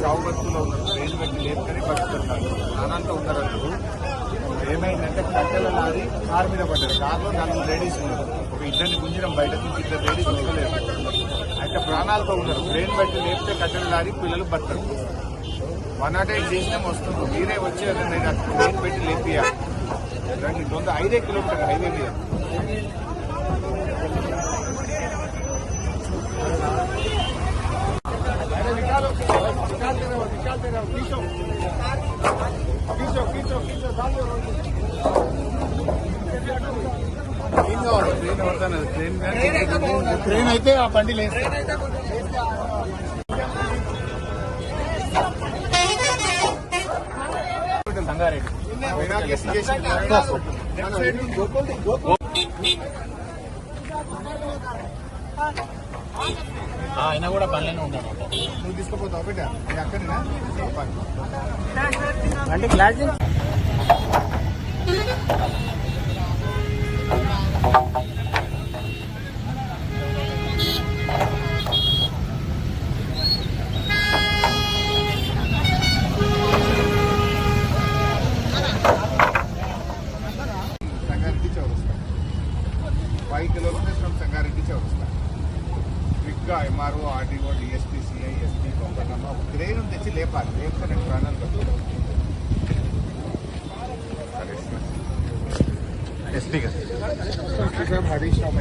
చావు బతుకులో ఉన్నారు. ట్రైన్ పెట్టి లేపుకొని బతుకుతున్నారు. ప్రాణాలతో ఉన్నారు. అన్నారు ఏమైందంటే కట్టెల లారీ కారు మీద పడ్డారు. కారులో 4 లేడీస్ ఉన్నారు. ఒక ఇద్దరిని గుంజడం బయట నుంచి 2 లేడీస్ ఉండలేదు. అయితే ప్రాణాలతో ఉన్నారు. ట్రైన్ పెట్టి లేపితే కట్టెల లారీ పిల్లలు బతకరు. 108 చేసినా వస్తుంది. మీరే వచ్చి నేను ట్రైన్ పెట్టి లేపియాలి. 5 కిలోమీటర్ హైవే మీద ట్రైన్ అయితే ఆ బండి లేదు. సంగారెడ్డి ఆయన కూడా పనిలోనే ఉంటాడు. నువ్వు తీసుకుపోతావు బిడ్డ అక్కడేనా అంటే క్లాస్ సంగారెడ్డి చౌరస్తా 5 కిలోమీటర్స్ ఫ్రమ్ సంగారెడ్డి చౌరస్తా. క్విక్గా MRO, RDO, DSP, CI, SP, కొంపనమ్మ క్రేన్ తెచ్చి లేపాలి. లేకపోతే నేను ప్రాణాలు కట్టుకోవాలి. ఎస్పీ గారు హరీష్ రావు